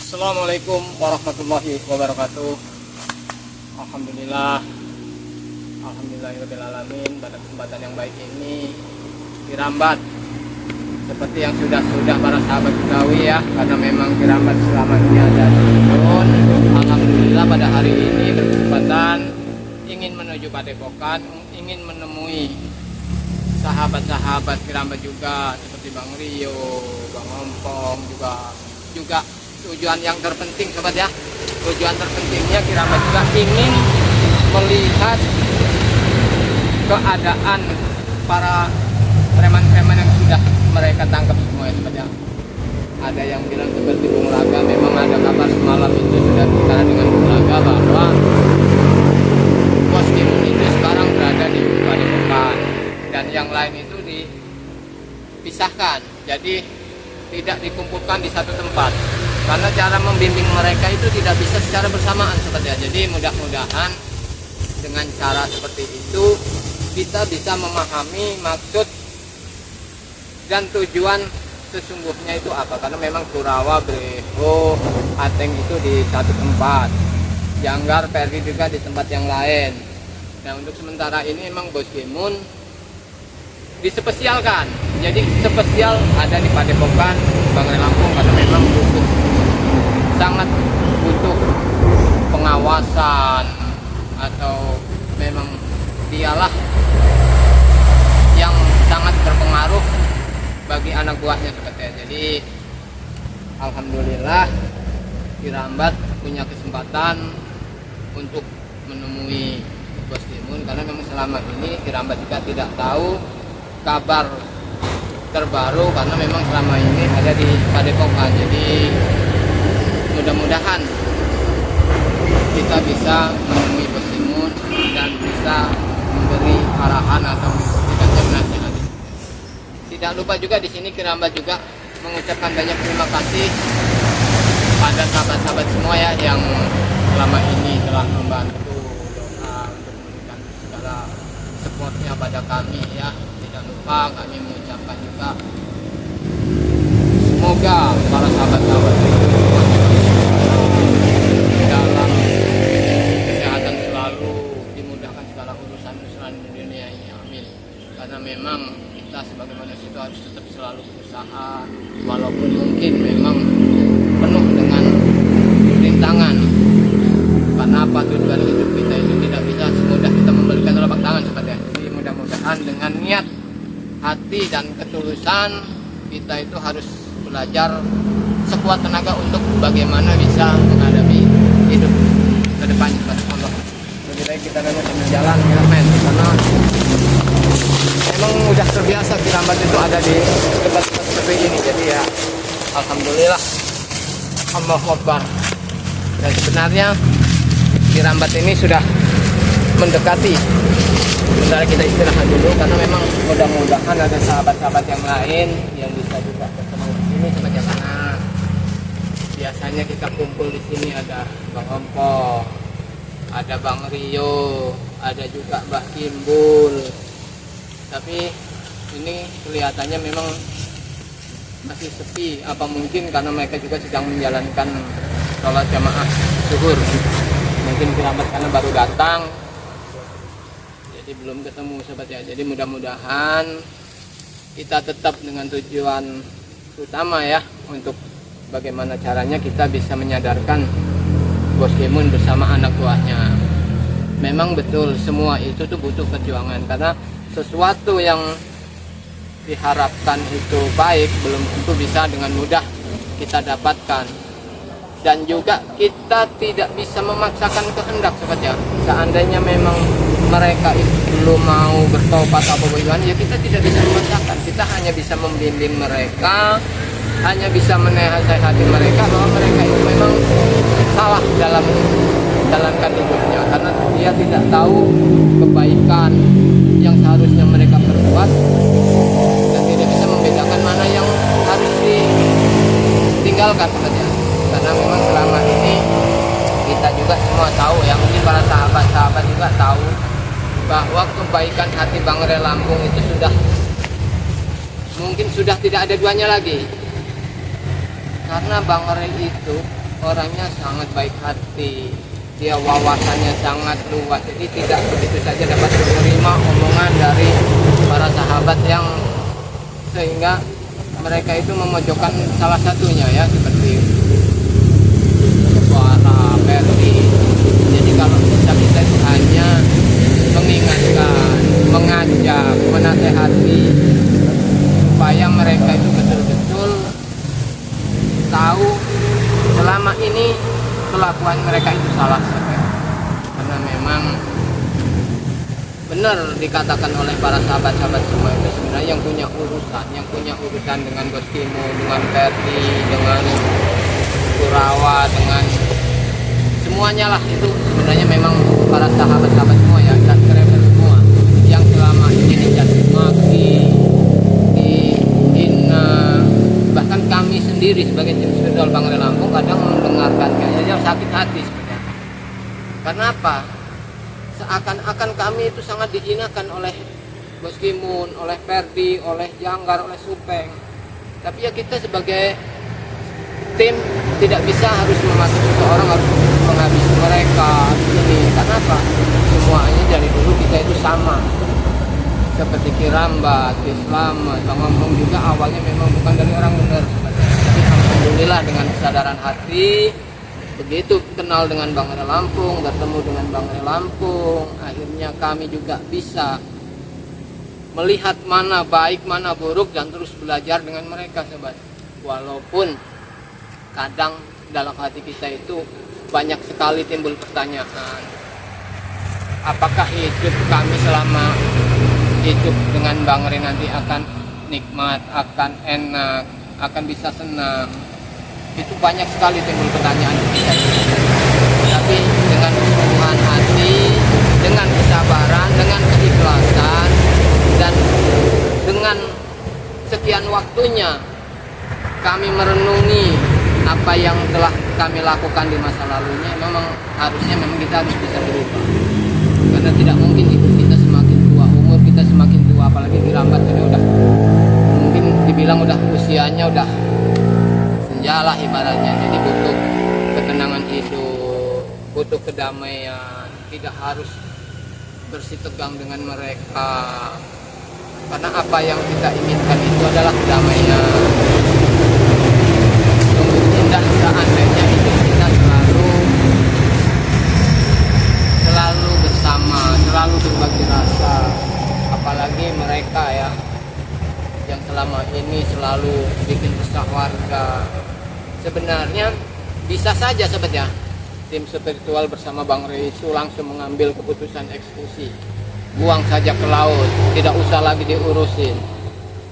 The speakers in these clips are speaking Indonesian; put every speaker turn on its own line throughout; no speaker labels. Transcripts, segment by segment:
Assalamualaikum warahmatullahi wabarakatuh. Alhamdulillah, alhamdulillahirobbilalamin. Pada kesempatan yang baik ini Kirambat seperti yang sudah para sahabat ketahui ya, karena memang Kirambat selama ini ada di Cirebon. Alhamdulillah pada hari ini berkesempatan ingin menuju Padepokan, ingin menemui sahabat-sahabat Kirambat juga seperti Bang Rio, Bang Ompong juga tujuan yang terpenting sobat ya, tujuan terpentingnya Kirambat juga ingin melihat keadaan para preman-preman yang sudah mereka tangkap semua ya sobat ya. Ada yang bilang seperti Bung Laga, memang ada kabar semalam itu sudah bicara dengan Bung Laga bahwa Bos Kimun itu sekarang berada di Padepokan dan yang lain itu dipisahkan, jadi tidak dikumpulkan di satu tempat. Karena cara membimbing mereka itu tidak bisa secara bersamaan sobat ya. Jadi mudah-mudahan dengan cara seperti itu kita bisa memahami maksud dan tujuan sesungguhnya itu apa. Karena memang Kurawa, Breho, Ateng itu di satu tempat, Janggar, Pergi juga di tempat yang lain. Nah untuk sementara ini memang Bos Kimun dispesialkan. Jadi spesial ada di Padepokan Bangrai Lampung karena memang sangat butuh pengawasan, atau memang dialah yang sangat berpengaruh bagi anak buahnya sebetulnya. Jadi alhamdulillah Kirambat punya kesempatan untuk menemui Bos Kimun, karena memang selama ini Kirambat juga tidak tahu kabar terbaru karena memang selama ini ada di Padepokan. Jadi mudah-mudahan kita bisa menemui Bos Kimun dan bisa memberi arahan atau memberikan nasihat. Tidak lupa juga di sini Kirambat juga mengucapkan banyak terima kasih pada sahabat-sahabat semua ya yang selama ini telah membantu doa untuk memberikan segala supportnya pada kami ya. Tidak lupa kami mengucapkan juga semoga para sahabat-sahabat dalam kesehatan selalu, dimudahkan segala urusan di dunia ini, amin. Karena memang kita sebagai manusia itu harus tetap selalu berusaha, walaupun mungkin memang penuh dengan rintangan. Karena apa, tujuan hidup kita itu tidak bisa semudah kita memberikan telapak tangan seperti itu. Jadi mudah-mudahan dengan niat hati dan ketulusan kita itu harus belajar sekuat tenaga untuk bagaimana bisa menghadapi hidup ke depan kepada Allah. Lebih baik kita memang berjalan ya men, karena memang udah terbiasa Kirambat itu ada di tempat seperti ini. Jadi ya alhamdulillah, Allahu Akbar. Dan sebenarnya Kirambat ini sudah mendekati. Sebentar kita istirahat dulu karena memang mudah-mudahan ada sahabat-sahabat yang lain yang bisa juga bertemu di sini sebagai mana biasanya kita kumpul di sini. Ada Bang Ompong, ada Bang Rio, ada juga Mbah Kimbul. Tapi ini kelihatannya memang masih sepi. Apa mungkin karena mereka juga sedang menjalankan sholat jamaah zuhur? Mungkin Kirambat karena baru datang, jadi belum ketemu sobat ya. Jadi mudah-mudahan kita tetap dengan tujuan utama ya, untuk bagaimana caranya kita bisa menyadarkan Bos Kimun bersama anak buahnya. Memang betul semua itu tuh butuh perjuangan, karena sesuatu yang diharapkan itu baik belum tentu bisa dengan mudah kita dapatkan. Dan juga kita tidak bisa memaksakan kehendak sobat ya. Seandainya memang mereka itu belum mau bertobat atau bagaimana ya, kita tidak bisa memaksakan. Kita hanya bisa membimbing mereka, hanya bisa menasihati mereka bahwa mereka itu memang salah dalam menjalankan hidupnya, karena dia tidak tahu kebaikan yang seharusnya mereka perbuat dan tidak bisa membedakan mana yang harus ditinggalkan sobat ya. Karena memang selama ini kita juga semua tahu ya, mungkin para sahabat-sahabat juga tahu bahwa kebaikan hati Bangrai Lampung itu sudah tidak ada duanya lagi. Karena Bangrai itu orangnya sangat baik hati, dia wawasannya sangat luas, jadi tidak begitu saja dapat menerima omongan dari para sahabat yang sehingga mereka itu memojokkan salah satunya ya, seperti para Ferdi. Jadi kalau kita itu hanya mengingatkan, mengajak, menasehati supaya mereka itu betul-betul tahu selama ini kelakuan mereka itu salah. Karena memang benar dikatakan oleh para sahabat-sahabat semua itu sebenarnya yang punya urusan dengan Bos Kimo, dengan Ferdi, dengan Kurawa, dengan semuanya lah, itu sebenarnya memang para sahabat-sahabat semua ya, subscriber semua yang selama ini dicaci maki, dihina, bahkan kami sendiri sebagai tim spiritual Bangre Lampung kadang mendengarkannya saja sakit hati sebenarnya. Karena apa? Seakan-akan kami itu sangat dihinakan oleh Bos Kimun, oleh Ferdi, oleh Janggar, oleh Supeng. Tapi ya kita sebagai tim tidak bisa harus memaki seseorang, harus menghabisi mereka ini. Karena apa? Semuanya dari dulu kita itu sama. Seperti Kirambat, Islam, Bang Ngomong juga awalnya memang bukan dari orang benar. Tapi alhamdulillah dengan kesadaran hati, begitu kenal dengan Bangre Lampung, bertemu dengan Bangre Lampung, akhirnya kami juga bisa melihat mana baik, mana buruk, dan terus belajar dengan mereka, sobat. Walaupun kadang dalam hati kita itu banyak sekali timbul pertanyaan, apakah hidup kami selama hidup dengan Bangre nanti akan nikmat, akan enak, akan bisa senang? Itu banyak sekali timbul pertanyaan kita. Tapi dengan kesungguhan hati, dengan kesabaran, dengan keikhlasan, dan dengan sekian waktunya kami merenungi apa yang telah kami lakukan di masa lalunya, memang harusnya kita harus bisa berubah. Karena tidak mungkin hidup kita semakin tua, umur kita semakin tua, apalagi Kirambat ini udah mungkin dibilang udah usianya udah senja lah ibaratnya. Jadi butuh ketenangan hidup, butuh kedamaian, tidak harus bersitegang dengan mereka. Karena apa yang kita inginkan itu adalah kedamaian. Sungguh indah seandainya hidup kita selalu bersama, selalu berbagi rasa. Apalagi mereka ya, yang selama ini selalu bikin resah warga. Sebenarnya bisa saja sebetulnya tim spiritual bersama Bangre itu langsung mengambil keputusan eksekusi, buang saja ke laut, tidak usah lagi diurusin.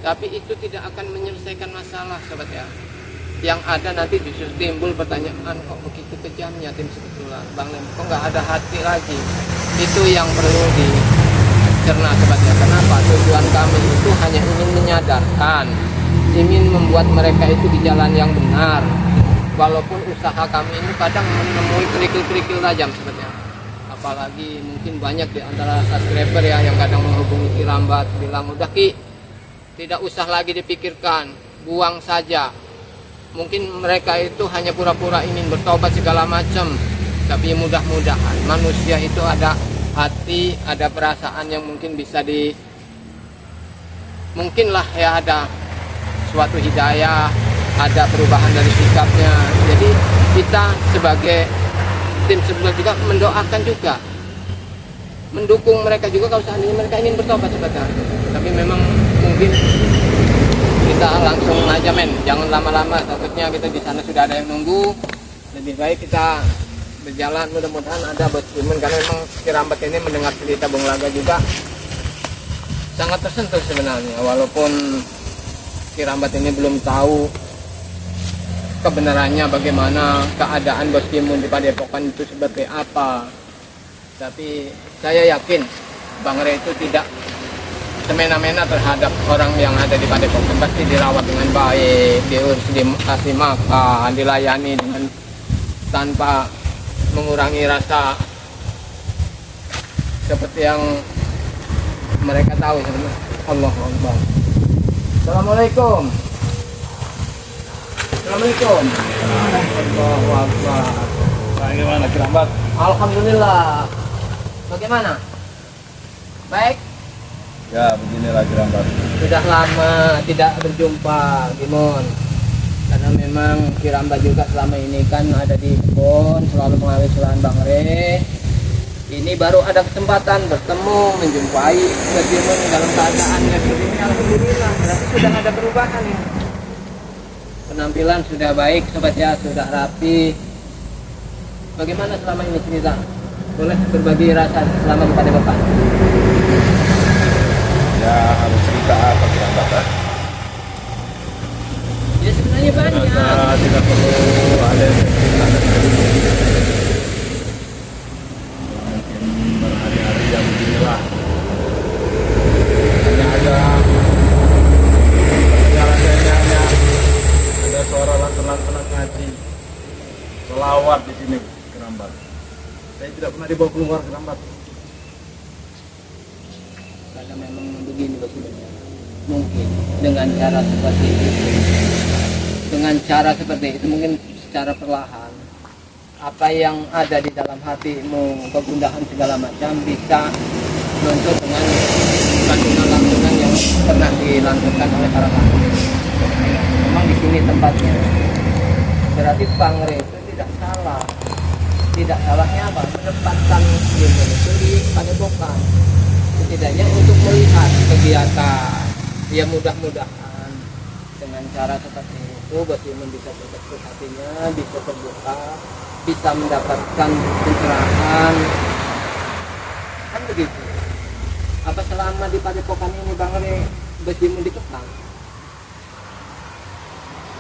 Tapi itu tidak akan menyelesaikan masalah, sobat ya. Yang ada nanti justru timbul pertanyaan, kok begitu kejamnya tim spiritual Bangre, kok nggak ada hati lagi. Itu yang perlu dicerna, sobat ya. Kenapa? Tujuan kami itu hanya ingin menyadarkan, ingin membuat mereka itu di jalan yang benar. Walaupun usaha kami ini kadang menemui kerikil-kerikil tajam sebenarnya. Apalagi mungkin banyak di antara subscriber ya yang kadang menghubungi Kirambat, bilang udah Ki, tidak usah lagi dipikirkan, buang saja. Mungkin mereka itu hanya pura-pura ingin bertobat segala macam. Tapi mudah-mudahan manusia itu ada hati, ada perasaan yang mungkin bisa mungkinlah ya ada suatu hidayah, ada perubahan dari sikapnya. Jadi kita sebagai tim spiritual juga mendoakan juga, mendukung mereka juga kalau seandainya mereka ingin bertobat sebentar. Tapi memang mungkin kita langsung aja jangan lama-lama, takutnya kita di sana sudah ada yang nunggu. Lebih baik kita berjalan, mudah-mudahan ada Bos Kimun, karena memang Kirambat ini mendengar cerita Bung Laga juga sangat tersentuh sebenarnya. Walaupun Kirambat ini belum tahu kebenarannya bagaimana keadaan Bos Kimun di Padepokan itu seperti apa, tapi saya yakin Bangre itu tidak semena-mena terhadap orang yang ada di Padepokan. Pasti dirawat dengan baik, diurus, dikasih makan, dilayani dengan tanpa mengurangi rasa seperti yang mereka tahu sebenarnya. Allahu Akbar. Assalamualaikum. Assalamualaikum. Allahu Akbar.
Bagaimana Kerambat?
Alhamdulillah. Bagaimana? Baik.
Ya beginilah Kerambat.
Sudah lama tidak berjumpa, Bimon. Karena memang Kirambat juga selama ini kan ada di kebun, selalu mengawasi lahan Bang Re. Ini baru ada kesempatan bertemu, menjumpai Bimon dalam keadaan yang begini. Alhamdulillah, berarti sudah ada perubahan ini. Penampilan sudah baik, sobat ya, sudah rapi. Bagaimana selama ini cerita? Boleh berbagi rasa selama kepada Bapak?
Ya harus cerita apa Kerambat?
Ya sebenarnya banyak.
Rasa tidak perlu ada yang cerita. Mungkin berhari-hari yang beginilah. Hanya ada jalan-jalannya ada suara lantunan ngaji, selawat di sini Kerambat. Saya tidak pernah dibawa keluar Kerambat.
Karena memang begini bagaimana? Mungkin dengan cara seperti itu, mungkin secara perlahan apa yang ada di dalam hatimu, kegundahan segala macam bisa muncul dengan lantunan-lantunan yang pernah dilantunkan oleh para tamu. Memang di sini tempatnya. Berarti Bang Re itu tidak salah. Tidak salahnya apa? Menempatkan ilmu itu di padepokan. Setidaknya untuk melihat kegiatan. Ya mudah-mudahan dengan cara seperti itu Bos Imun bisa terketuk hatinya, bisa terbuka, bisa mendapatkan pencerahan. Kan begitu. Apa selama di padepokan ini Bang Re Bos Imun dikekang?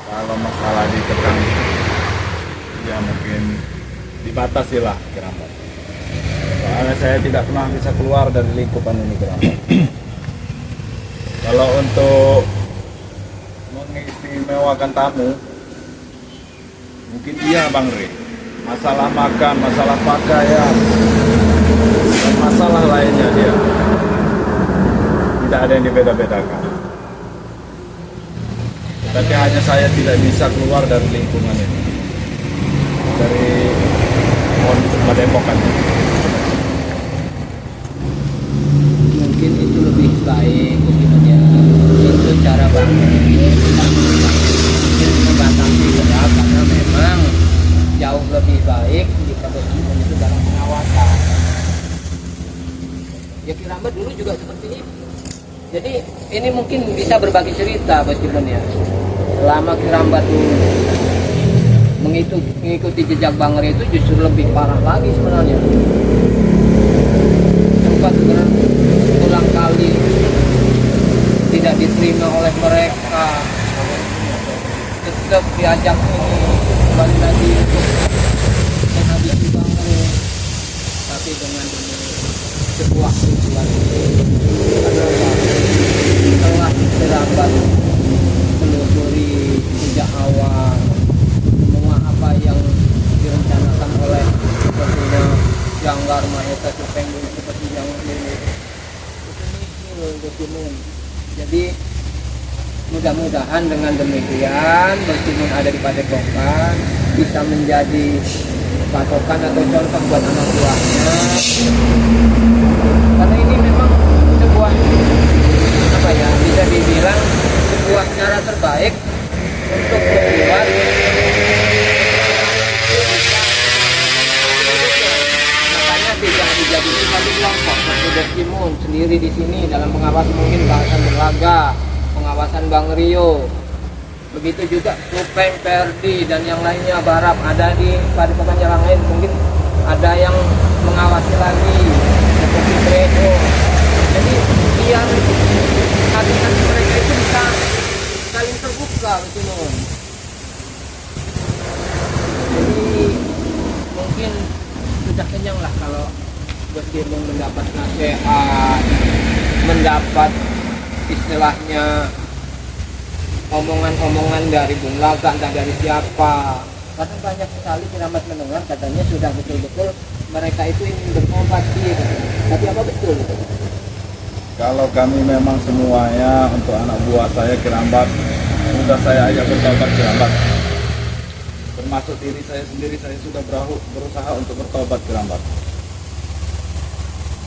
Kalau masalah dikekang, ya mungkin dibatasi lah Kerambat. Soalnya saya tidak pernah bisa keluar dari lingkupan ini Kerambat. Kalau untuk mengistimewakan tamu, mungkin iya Bang Re. Masalah makan, masalah pakaian, dan masalah lainnya dia tidak ada yang dibeda-bedakan. Tapi hanya saya tidak bisa keluar dari lingkungan ini, dari padepokan.
Mungkin itu lebih baik begini, itu cara Bang Re membatasi gerak karena memang jauh lebih baik jika Bos Imun itu dalam pengawasan. Ya Kirambat dulu juga seperti ini. Jadi ini mungkin bisa berbagi cerita Bos Imun ya. Selama Kirambat dulu mengikuti jejak Bang Re itu justru lebih parah lagi sebenarnya. Sempat berulang kali tidak diterima oleh mereka, tetap diajak ini kembali lagi untuk menghabisi Bang Re, tapi dengan sebuah tujuan telah terlambat menelusuri sejak awal semua apa yang direncanakan oleh sepertinya Janggar Mahesa Supeng seperti yang ini dokumen. Jadi mudah-mudahan dengan demikian Bos Imun ada di padepokan bisa menjadi patokan atau contoh buat anak buahnya, karena ini memang sebuah apa ya, bisa dibilang sebuah cara terbaik untuk membuat makanya tidak dijadikan satu kelompok seperti Bos Imun sendiri di sini dalam pengawasan, mungkin bahasan berlaga, pengawasan Bang Rio, begitu juga Supeng, Perdi dan yang lainnya, Barap ada di padepokan yang lain, mungkin ada yang mengawasi lagi seperti Fredo. Jadi biar hati-hati mereka itu bisa saling terbuka betul. Jadi mungkin sudah kenyang lah kalau Bos Imun mendapat nasihat, mendapat istilahnya omongan-omongan dari Bung Laga, entah dari siapa. Karena banyak sekali Kirambat mendengar katanya sudah betul-betul mereka itu ingin bertobat gitu. Tapi apa betul?
Kalau kami memang semuanya untuk anak buah saya Kirambat, sudah saya ajak bertobat Kirambat. termasuk diri saya sendiri, saya sudah berusaha untuk bertobat Kerambat.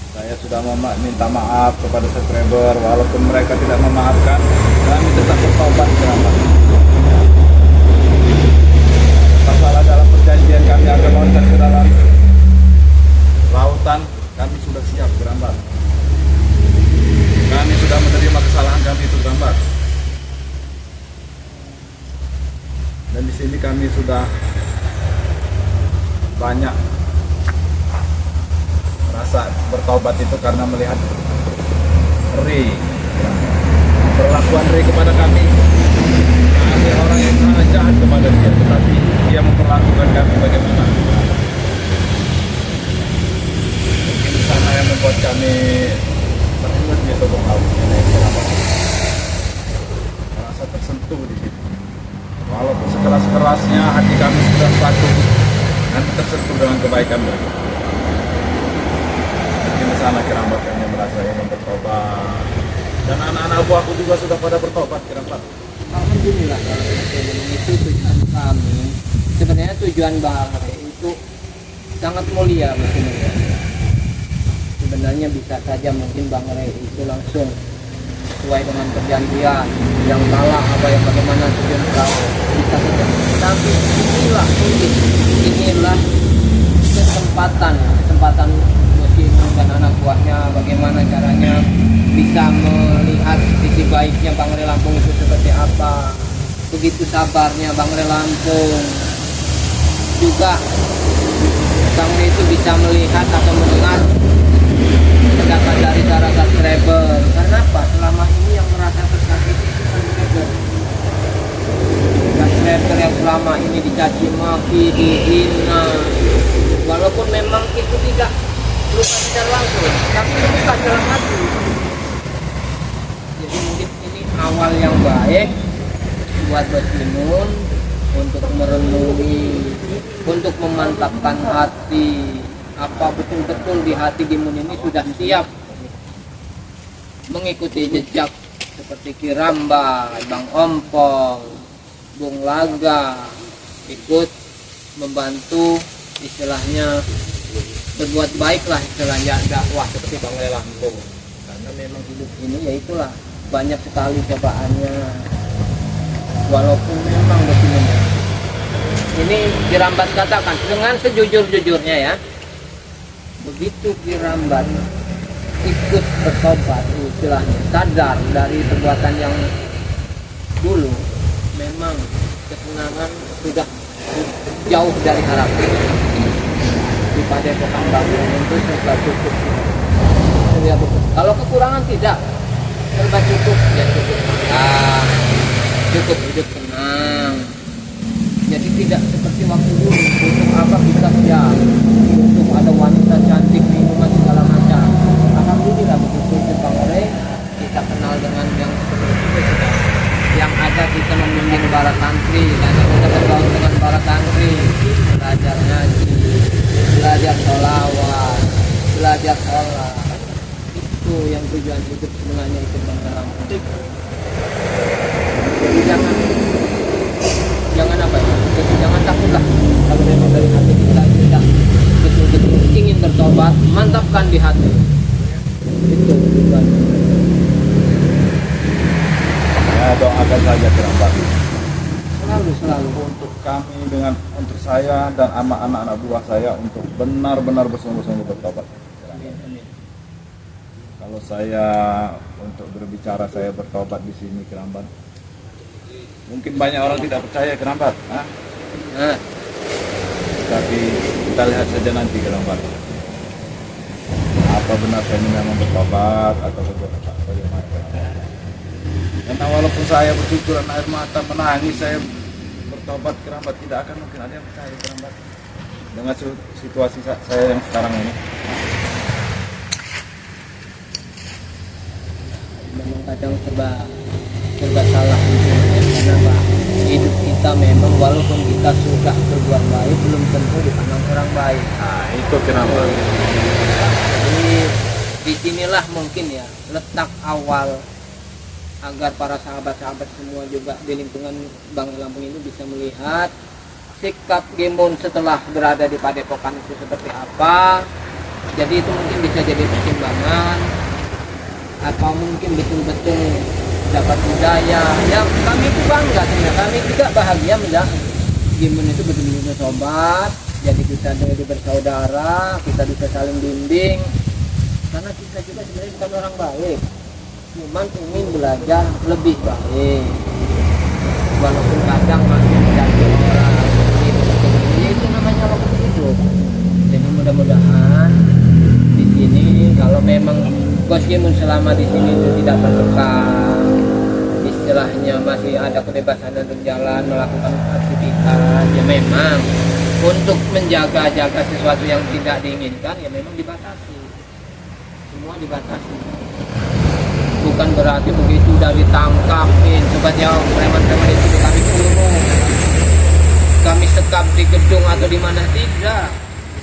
Saya sudah minta maaf kepada subscriber, walaupun mereka tidak memaafkan, kami tetap bertobat Kerambat. Masalah dalam perjanjian kami akan loncat ke dalam lautan, kami sudah siap Kerambat. Kami sudah menerima kesalahan kami itu Kerambat. Dan di sini kami sudah banyak merasa bertobat itu karena melihat Ri, perlakuan Ri kepada kami. Kami orang yang sangat jahat kepada dia, tetapi dia memperlakukan kami bagaimana. Mungkin di sana yang membuat kami terhuyung di lubang laut ini, merasa tersentuh di situ. Walaupun sekeras-kerasnya hati kami sudah satu, nanti tersentuh dengan kebaikan mereka. Mungkin di sana Kerambat kami merasa ingin bertobat, dan anak-anak buahku juga sudah pada bertobat Kerambat.
Alhamdulillah, itu tujuan kami. Sebenarnya tujuan Bang Re itu sangat mulia mestinya. Sebenarnya bisa saja mungkin Bang Re itu langsung sesuai dengan perjanjian yang salah apa yang bagaimana tujuan kau bisa saja. Tapi inilah kesempatan Muslim dan anak buahnya bagaimana caranya bisa melihat sisi baiknya Bang Re Lampung itu seperti apa. Begitu sabarnya Bang Re Lampung juga Bang Re itu bisa melihat atau mendengar pendapat dari para subscriber. Karena apa? Selama ini yang merasa tersakiti itu subscriber yang selama ini dicaci maki, dihina, walaupun memang itu tidak luka secara langsung, tapi luka dalam hati. Jadi mungkin ini awal yang baik buat Bos Timun untuk merenungi, untuk memantapkan hati. Apa betul-betul di hati Timun ini sudah siap mengikuti jejak seperti Kiramba, Bang Ompong, Bung Laga, ikut membantu istilahnya berbuat baiklah istilahnya dakwah seperti Bang Re Lampung. Karena memang hidup ini ya itulah banyak sekali cobaannya, walaupun memang begini ini Kirambat katakan dengan sejujur-jujurnya ya, begitu Kirambat ikut bertobat istilahnya sadar dari perbuatan yang dulu, memang kesenangan sudah jauh dari harapan. Di Padepokan Bangun itu sudah cukup. Kalau kekurangan tidak, serba cukup ya, cukup makan, cukup hidup tenang. Jadi tidak seperti waktu dulu, untuk apa kita ya, untuk ada wanita cantik, minuman segala macam. Alhamdulillah begitu di Bang Re kita kenal dengan yang seperti itu sudah. Yang ada kita membimbing para santri, dan kita bergaul dengan para santri, belajar ngaji, belajar sholawat, belajar sholat. Itu yang tujuan hidup sebenarnya itu Bang Re Lampung. Jadi jangan apa ya, jadi jangan takutlah kalau memang dari hati kita tidak betul-betul ingin bertobat, mantapkan di hati. Itu tujuan.
Ya, doakan saja Kerambat.
Selalu
Untuk kami untuk saya dan anak-anak buah saya untuk benar-benar bersungguh-sungguh bertobat.
Amin.
Kalau saya untuk berbicara saya bertobat di sini Kerambat, mungkin banyak orang tidak percaya Kerambat,
Nah,
tapi kita lihat saja nanti Kerambat. Apa benar saya ini memang bertobat atau bagaimana Kerambat? Karena walaupun saya bercucuran air mata menangis saya bertobat Kerambat, tidak akan mungkin ada yang percaya Kerambat dengan situasi saya yang sekarang ini.
memang kadang serba salah gitu. Karena hidup kita memang walaupun kita sudah berbuat baik belum tentu dipandang orang baik.
Nah itu Kerambat.
Jadi disinilah mungkin ya letak awal agar para sahabat-sahabat semua juga di lingkungan Bang Re Lampung ini bisa melihat sikap Gimun setelah berada di Padepokan itu seperti apa. Jadi itu mungkin bisa jadi pertimbangan, atau mungkin betul-betul dapat budaya. Ya kami itu bangga sebenarnya, kami juga bahagia melihat Gimun itu betul-betul sobat. Jadi kita jadi bersaudara, kita bisa saling bimbing. Karena kita juga sebenarnya bukan orang baik, cuman ingin belajar lebih baik. Walaupun kadang masih menjadi orang ini, itu namanya waktu hidup. Jadi mudah-mudahan di sini kalau memang Bos Gimun selama di sini itu tidak tertekan, istilahnya masih ada kebebasan untuk jalan melakukan aktivitas, ya memang untuk menjaga-jaga sesuatu yang tidak diinginkan ya memang dibatasi, semua dibatasi. Bukan berarti begitu udah ditangkapin seperti yang preman-preman itu kami kurung, kami sekap di gedung atau di mana, tidak.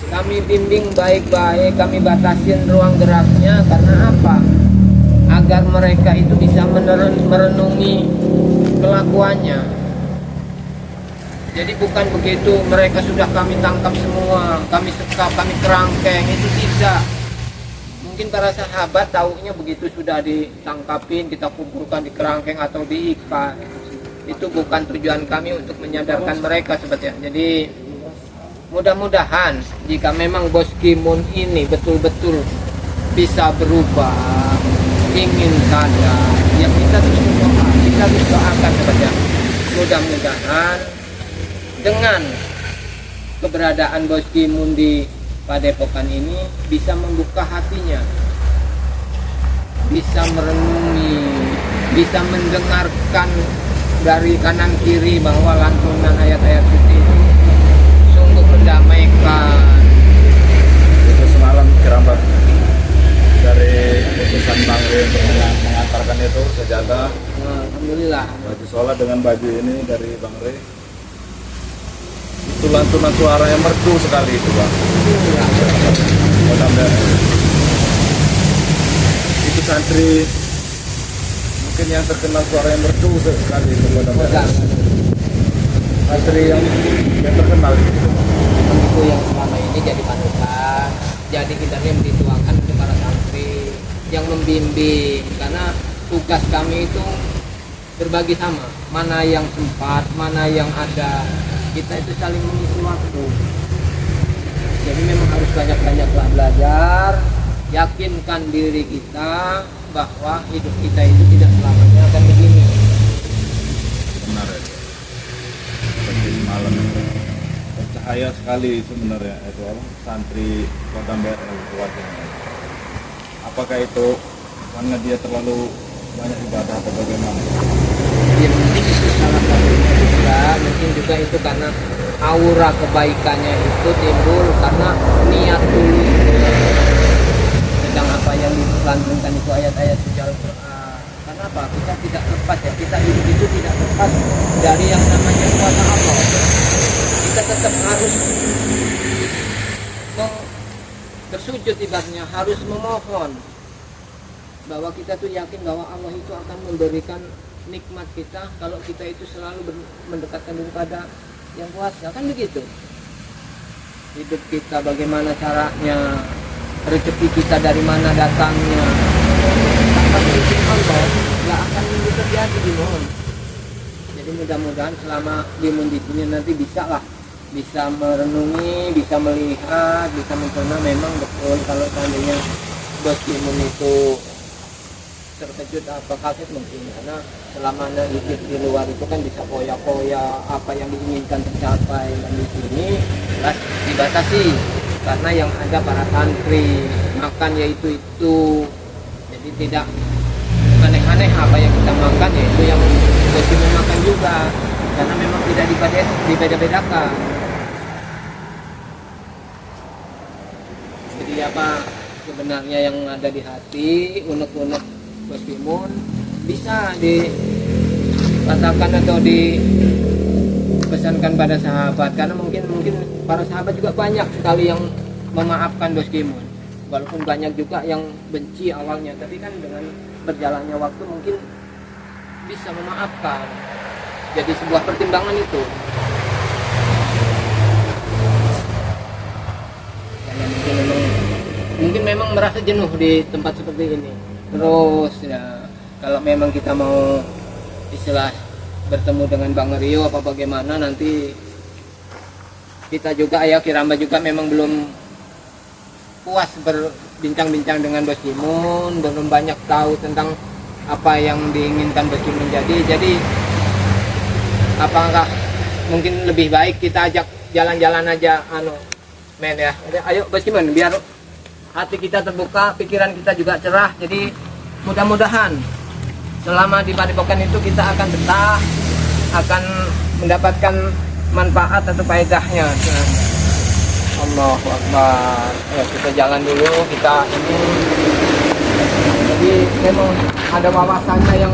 Kami bimbing baik-baik, kami batasin ruang geraknya. Karena apa? Agar mereka itu bisa merenungi kelakuannya. Jadi bukan begitu mereka sudah kami tangkap semua, kami sekap, kami kerangkeng, itu tidak. Mungkin para sahabat taunya begitu sudah ditangkapin, kita kuburkan di kerangkeng atau diikat. Itu bukan tujuan kami untuk menyadarkan mereka seperti itu. Jadi mudah-mudahan jika memang Bos Gimun ini betul-betul bisa berubah, ingin sadar, ya kita terus berdoa, kita terus doakan saja. Mudah-mudahan dengan keberadaan Bos Gimun di Padepokan ini bisa membuka hatinya, bisa merenungi, bisa mendengarkan dari kanan kiri bahwa lantunan ayat-ayat suci itu sungguh mendamaikan.
Itu semalam Kerambat dari utusan Bang Re untuk mengantarkan itu sejadah.
Alhamdulillah.
Baju sholat dengan baju ini dari Bang Re. Itu lantunan suara yang merdu sekali itu Bang. Itu santri mungkin yang terkenal suara yang merdu sekali itu. Santri yang terkenal itu.
Itu yang selama ini jadi panutan, jadi kita yang dituakan untuk para santri yang membimbing. Karena tugas kami itu berbagi sama, mana yang sempat, mana yang ada, kita itu saling mengisi waktu. Jadi memang harus banyak-banyaklah belajar, yakinkan diri kita bahwa hidup kita itu tidak selamanya akan begini.
Benar ya. Seperti semalam itu bercahaya sekali sebenarnya itu santri Kota BRL kuatnya. Apakah itu karena dia terlalu banyak ibadah atau bagaimana?
Ya mungkin itu salah satunya juga, mungkin juga itu karena aura kebaikannya itu timbul karena niat tulus. Sedang apa yang dilantunkan itu ayat-ayat suci Al-Quran. Karena apa? Kita tidak lepas ya, kita hidup itu tidak lepas dari yang namanya kuasa Allah. Kita tetap harus bersujud ibadahnya, harus memohon bahwa kita tuh yakin bahwa Allah itu akan memberikan nikmat kita kalau kita itu selalu mendekatkan diri pada yang kuasa, kan begitu. Hidup kita bagaimana caranya, rezeki kita dari mana datangnya, tanpa izin Allah nggak akan terjadi Gimun. Jadi mudah-mudahan selama Gimun di sini nanti bisa merenungi, bisa melihat, bisa mencerna. Memang betul kalau seandainya Bos Gimun itu terkejut apa kaget mungkin, karena selama hidup di luar itu kan bisa poya-poya apa yang diinginkan tercapai, dan di sini jelas dibatasi karena yang ada para santri makan yaitu itu. Jadi tidak aneh-aneh apa yang kita makan, yaitu yang Bos Gimun makan juga, karena memang tidak dibeda-bedakan. Jadi apa sebenarnya yang ada di hati, unek-unek Bos Gimun bisa dikatakan atau dipesankan pada sahabat, karena mungkin para sahabat juga banyak sekali yang memaafkan Bos Gimun, walaupun banyak juga yang benci awalnya, tapi kan dengan berjalannya waktu mungkin bisa memaafkan. Jadi sebuah pertimbangan itu. merasa jenuh di tempat seperti ini. Terus ya kalau memang kita mau istilah bertemu dengan Bang Rio apa bagaimana, nanti kita juga ya Kiramba juga memang belum puas berbincang-bincang dengan Bos Kimun, belum banyak tahu tentang apa yang diinginkan Bos Kimun. Jadi apakah mungkin lebih baik kita ajak jalan-jalan aja men ya. Jadi, ayo Bos Kimun, biar hati kita terbuka, pikiran kita juga cerah. Jadi mudah-mudahan selama di Padepokan itu kita akan betah, akan mendapatkan manfaat atau faedahnya. Allahu Akbar. Ya, kita jalan dulu, kita ini. Jadi memang ada wawasannya yang